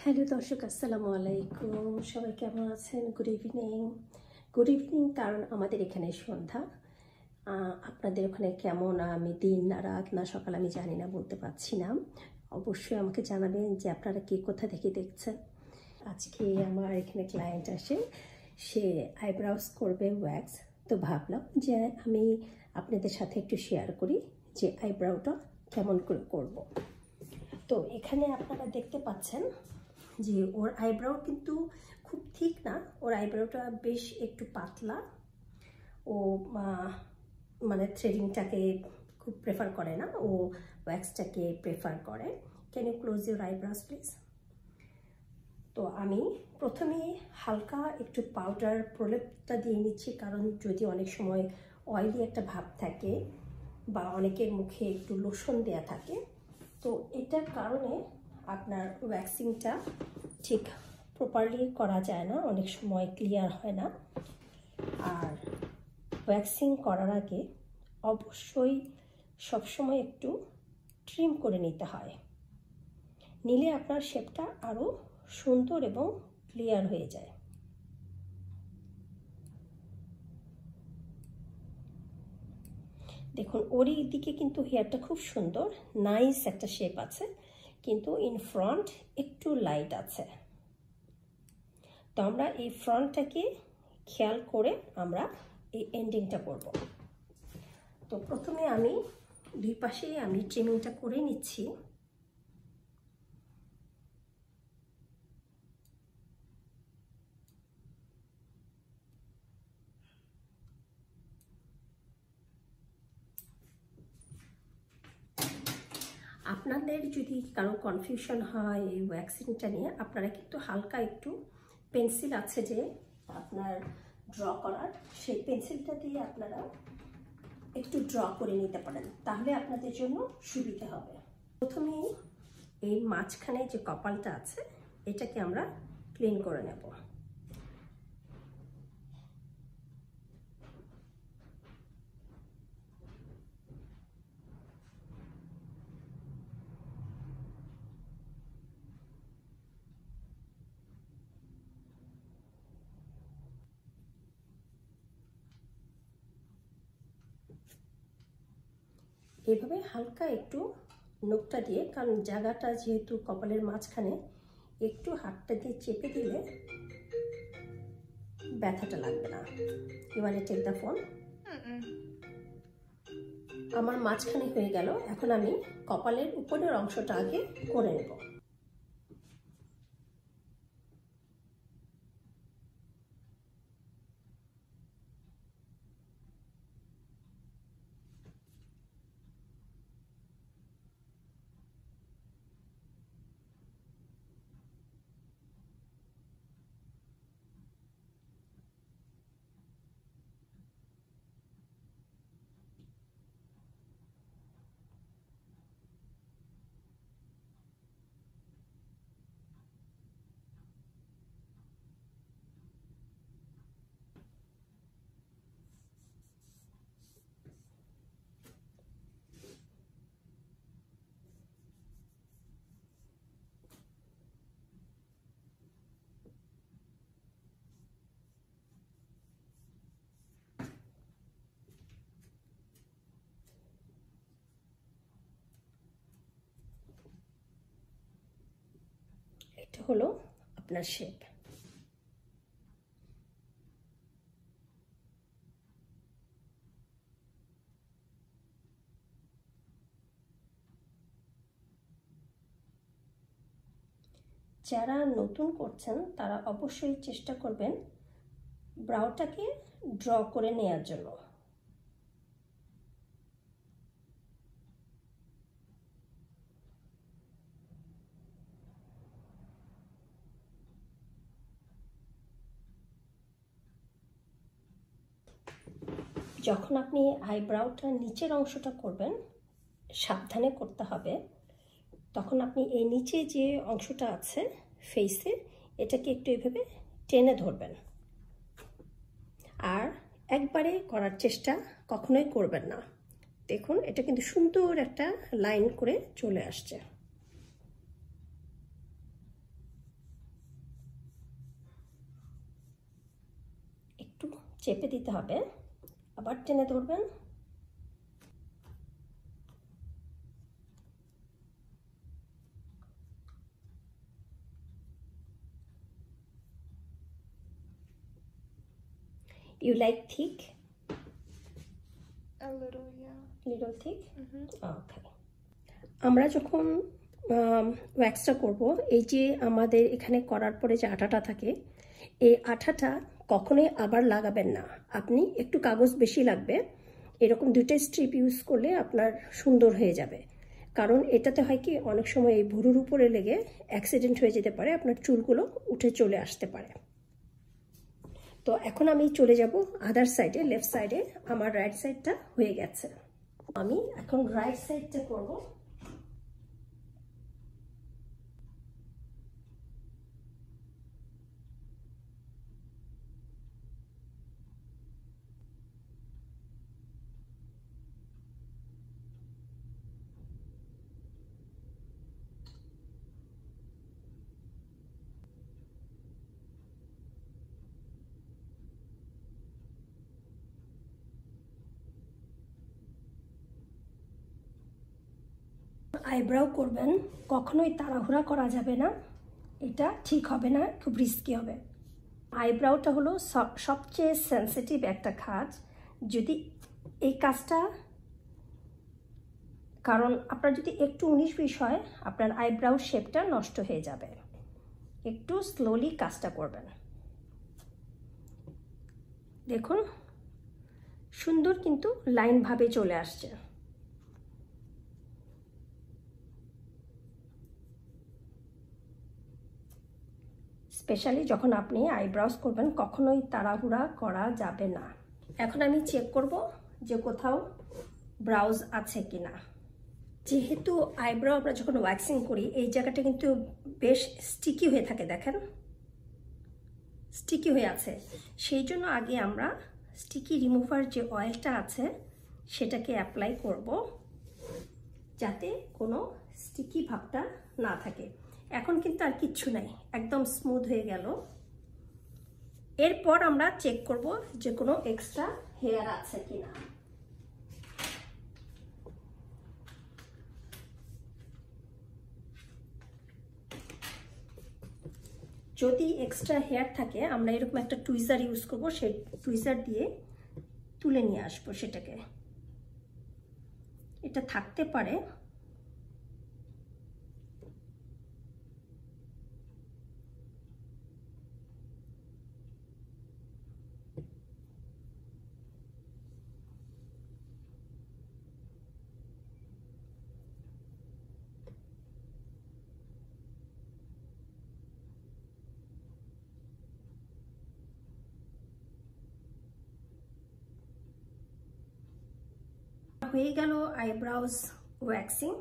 Hello দর্শক, আসসালামু আলাইকুম। সবাই কেমন আছেন? Good evening. কারণ আমাদের এখানে সন্ধ্যা। আপনাদের ওখানে কেমন? আমি দিন না রাত না সকাল আমি জানি না, বলতে পারছি না। অবশ্যই আমাকে জানাবেন যে আপনারা কে কোথা থেকে দেখছেন। আজকে আমার এখানে ক্লায়েন্ট আসে, সে আইব্রাউজ করবে ওয়্যাক্স। তো ভাবলাম যে আমি আপনাদের সাথে একটু শেয়ার করি যে আইব্রাউটা কেমন করে করব। তো এখানে আপনারা দেখতে পাচ্ছেন যে ওর আইব্রাউ কিন্তু খুব ঠিক না, ওর আইব্রাউটা বেশ একটু পাতলা। ও মানে থ্রেডিংটাকে খুব প্রেফার করে না, ও ওয়্যাক্সটাকে প্রেফার করে। Can you close your eyebrows please? তো আমি প্রথমে হালকা একটু পাউডার প্রলেপটা দিয়ে নিচ্ছি, কারণ যদি অনেক সময় অয়েলি একটা ভাব থাকে বা অনেকের মুখে একটু লোশন দেয়া থাকে, তো এটার কারণে আপনার ওয়্যাক্সিংটা ঠিক প্রপারলি করা যায় না, অনেক সময় ক্লিয়ার হয় না। আর ওয়্যাক্সিং করার আগে অবশ্যই সবসময় একটু ট্রিম করে নিতে হয়, নিলে আপনার শেপটা আরও সুন্দর এবং ক্লিয়ার হয়ে যায়। দেখুন ওর এই দিকে কিন্তু হেয়ারটা খুব সুন্দর, নাইস একটা শেপ আছে, কিন্তু ইন ফ্রন্ট একটু লাইট আছে। তো আমরা এই ফ্রন্টটাকে খেয়াল করে আমরা এই এন্ডিংটা করব। তো প্রথমে আমি দুই পাশে আমি ট্রিমিংটা করে নিচ্ছি। আপনাদের যদি কারো কনফিউশন হয় এই ওয়্যাক্সিংটা নিয়ে, আপনারা কিন্তু হালকা একটু পেন্সিল আছে যে আপনার ড্র করার, সেই পেন্সিলটা দিয়ে আপনারা একটু ড্র করে নিতে পারেন, তাহলে আপনাদের জন্য সুবিধা হবে। প্রথমে এই মাঝখানে যে কপালটা আছে এটাকে আমরা ক্লিন করে নেব। এইভাবে হালকা একটু নখটা দিয়ে, কারণ জায়গাটা যেহেতু কপালের মাঝখানে, একটু হাতটা দিয়ে চেপে দিলে ব্যথাটা লাগবে না। এবারে টেক দ্য ফোন। আমার মাঝখানে হয়ে গেল, এখন আমি কপালের উপরের অংশটা আগে করে নেব। এটা হলো আপনার শেপ। যারা নতুন করছেন তারা অবশ্যই চেষ্টা করবেন ব্রাউটাকে ড্র করে নেওয়ার জন্য। যখন আপনি আইব্রাউটা নিচের অংশটা করবেন, সাবধানে করতে হবে। তখন আপনি এই নিচে যে অংশটা আছে ফেসে, এটাকে একটু এভাবে টেনে ধরবেন, আর একবারে করার চেষ্টা কখনোই করবেন না। দেখুন এটা কিন্তু সুন্দর একটা লাইন করে চলে আসছে। চেপে দিতে হবে, আবার টেনে ধরবেন। You like thick? A little, yeah. Little thick? Okay. আমরা যখন ওয়্যাক্সটা করব, এই যে আমাদের এখানে করার পরে যে আঠাটা থাকে, এই আঠাটা কখনোই আবার লাগাবেন না। আপনি একটু কাগজ বেশি লাগবে, এরকম 2টা স্ট্রিপ ইউজ করলে আপনার সুন্দর হয়ে যাবে। কারণ এটাতে হয় কি, অনেক সময় এই ভুরুর উপরে লেগে অ্যাক্সিডেন্ট হয়ে যেতে পারে, আপনার চুলগুলো উঠে চলে আসতে পারে। তো এখন আমি চলে যাব আদার সাইডে, লেফট সাইডে। আমার রাইট সাইডটা হয়ে গেছে, আমি এখন রাইট সাইডটা করব। আইব্রাও করবেন, কখনোই তাড়াহুড়া করা যাবে না, এটা ঠিক হবে না, খুব রিস্কি হবে। আইব্রাওটা হলো সবচেয়ে সেন্সিটিভ একটা কাজ। যদি এই কাজটা, কারণ আপনার যদি একটু 19-20 হয়, আপনার আইব্রাউ শেপটা নষ্ট হয়ে যাবে। একটু স্লোলি কাজটা করবেন। দেখুন সুন্দর কিন্তু লাইনভাবে চলে আসছে। স্পেশালি যখন আপনি আইব্রাউজ করবেন, কখনোই তাড়াহুড়া করা যাবে না। এখন আমি চেক করব যে কোথাও ব্রাউজ আছে কিনা। যেহেতু আইব্রাউ আমরা যখন ওয়্যাক্সিং করি, এই জায়গাটা কিন্তু বেশ স্টিকি হয়ে থাকে, দেখেন স্টিকি হয়ে আছে। সেই জন্য আগে আমরা স্টিকি রিমুভার যে অয়েলটা আছে সেটাকে অ্যাপ্লাই করব, যাতে কোনো স্টিকি ভাবটা না থাকে। এখন কিন্তু আর কিচ্ছু নাই, একদম স্মুথ হয়ে গেল। এরপর আমরা চেক করব যে কোনো এক্সট্রা হেয়ার আছে কিনা। যদি এক্সট্রা হেয়ার থাকে, আমরা এরকম একটা টুইজার ইউজ করব, সেই টুইজার দিয়ে তুলে নিয়ে আসবো সেটাকে। এটা থাকতে পারে, হয়ে গেল আইব্রাউজ ওয়্যাক্সিং।